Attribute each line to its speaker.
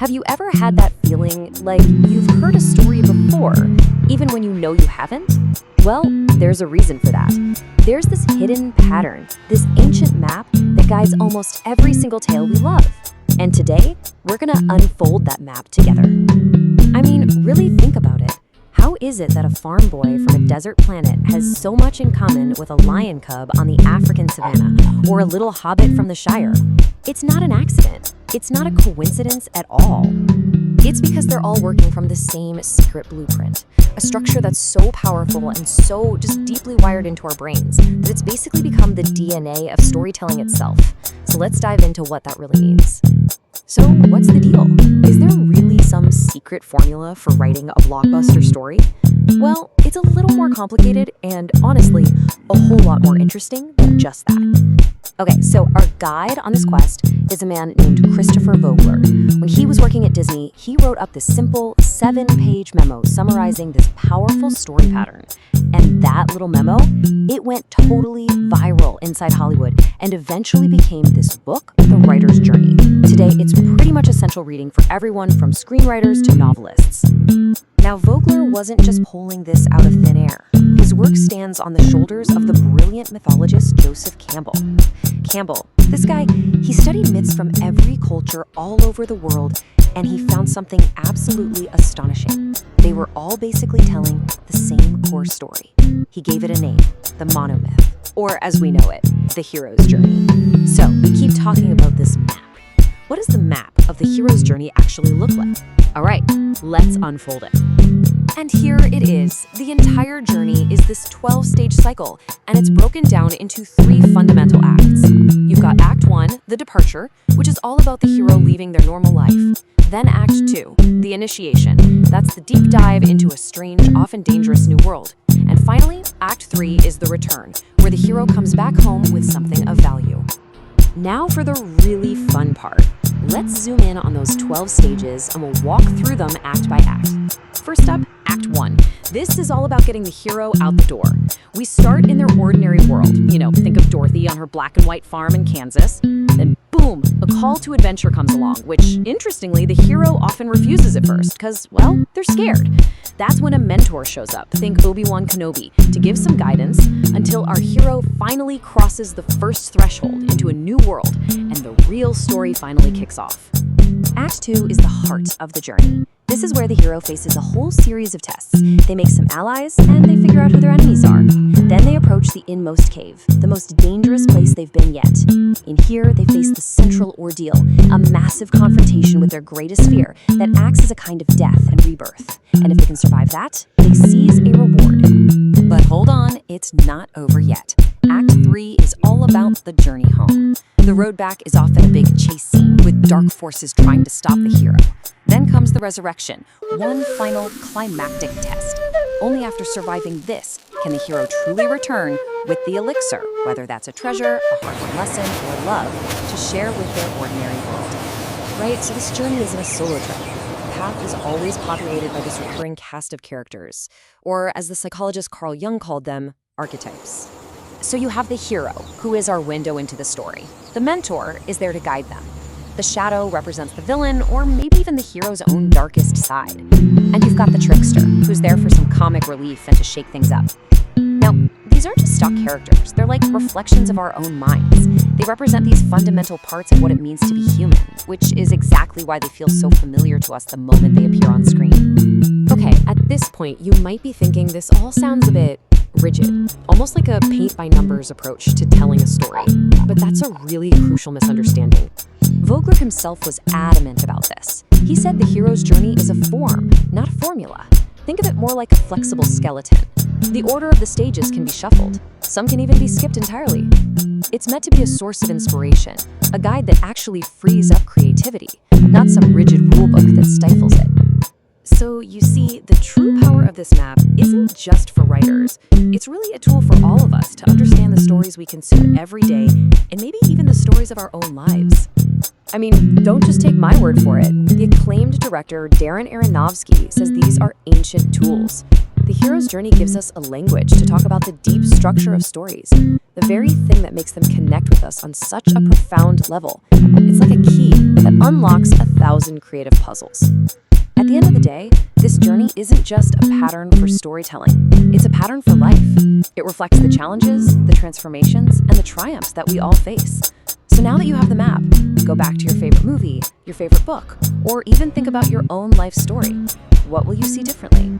Speaker 1: Have you ever had that feeling like you've heard a story before, even when you know you haven't? Well, there's a reason for that. There's this hidden pattern, this ancient map that guides almost every single tale we love. And today, we're gonna unfold that map together. I mean, really think about it. How is it that a farm boy from a desert planet has so much in common with a lion cub on the African savanna or a little hobbit from the Shire? It's not an accident. It's not a coincidence at all. It's because they're all working from the same secret blueprint, a structure that's so powerful and so just deeply wired into our brains that it's basically become the DNA of storytelling itself. So let's dive into what that really means. So what's the deal? Is there really some secret formula for writing a blockbuster story? Well, it's a little more complicated and honestly, a whole lot more interesting than just that. Okay, so our guide on this quest is a man named Christopher Vogler. When he was working at Disney, he wrote up this simple 7-page memo summarizing this powerful story pattern. And that little memo, it went totally viral inside Hollywood and eventually became this book, The Writer's Journey. Today, it's pretty much essential reading for everyone from screenwriters to novelists. Now, Vogler wasn't just pulling this out of thin air. His work stands on the shoulders of the brilliant mythologist Joseph Campbell. Campbell, this guy, he studied myths from every culture all over the world, and he found something absolutely astonishing. They were all basically telling the same core story. He gave it a name, the monomyth, or as we know it, the hero's journey. So, we keep talking about this map. What does the map of the hero's journey actually look like? All right, let's unfold it. And here it is. The entire journey is this 12-stage cycle, and it's broken down into 3 fundamental acts. You've got Act 1, the departure, which is all about the hero leaving their normal life. Then Act 2, the initiation. That's the deep dive into a strange, often dangerous new world. And finally, Act 3 is the return, where the hero comes back home with something of value. Now for the really fun part. Let's zoom in on those 12 stages and we'll walk through them act by act. First up, Act 1. This is all about getting the hero out the door. We start in their ordinary world. Think of Dorothy on her black and white farm in Kansas. Then boom, a call to adventure comes along, which, interestingly, the hero often refuses at first because, well, they're scared. That's when a mentor shows up, think Obi-Wan Kenobi, to give some guidance until our hero finally crosses the first threshold into a new world and the real story finally kicks off. Act 2 is the heart of the journey. This is where the hero faces a whole series of tests. They make some allies, and they figure out who their enemies are. Then they approach the inmost cave, the most dangerous place they've been yet. In here, they face the central ordeal, a massive confrontation with their greatest fear that acts as a kind of death and rebirth. And if they can survive that, they seize a reward. But hold on, it's not over yet. Act 3 is all about the journey home. The road back is often a big chase scene with dark forces trying to stop the hero. Then comes the resurrection, one final climactic test. Only after surviving this can the hero truly return with the elixir, whether that's a treasure, a hard-won lesson, or love, to share with their ordinary world. Right, so this journey isn't a solo trip. The path is always populated by this recurring cast of characters, or as the psychologist Carl Jung called them, archetypes. So you have the hero, who is our window into the story. The mentor is there to guide them. The shadow represents the villain, or maybe even the hero's own darkest side. And you've got the trickster, who's there for some comic relief and to shake things up. Now, these aren't just stock characters. They're like reflections of our own minds. They represent these fundamental parts of what it means to be human, which is exactly why they feel so familiar to us the moment they appear on screen. Okay, at this point, you might be thinking this all sounds a bit rigid, almost like a paint-by-numbers approach to telling a story. But that's a really crucial misunderstanding. Vogler himself was adamant about this. He said the hero's journey is a form, not a formula. Think of it more like a flexible skeleton. The order of the stages can be shuffled. Some can even be skipped entirely. It's meant to be a source of inspiration, a guide that actually frees up creativity, not some rigid rulebook that stifles it. So you see, the true power of this map isn't just for writers. It's really a tool for all of us to understand the stories we consume every day, and maybe even the stories of our own lives. I mean, don't just take my word for it. The acclaimed director Darren Aronofsky says these are ancient tools. The hero's journey gives us a language to talk about the deep structure of stories, the very thing that makes them connect with us on such a profound level. It's like a key, that unlocks 1,000 creative puzzles. At the end of the day, this journey isn't just a pattern for storytelling. It's a pattern for life. It reflects the challenges, the transformations, and the triumphs that we all face. So now that you have the map, go back to your favorite movie, your favorite book, or even think about your own life story. What will you see differently?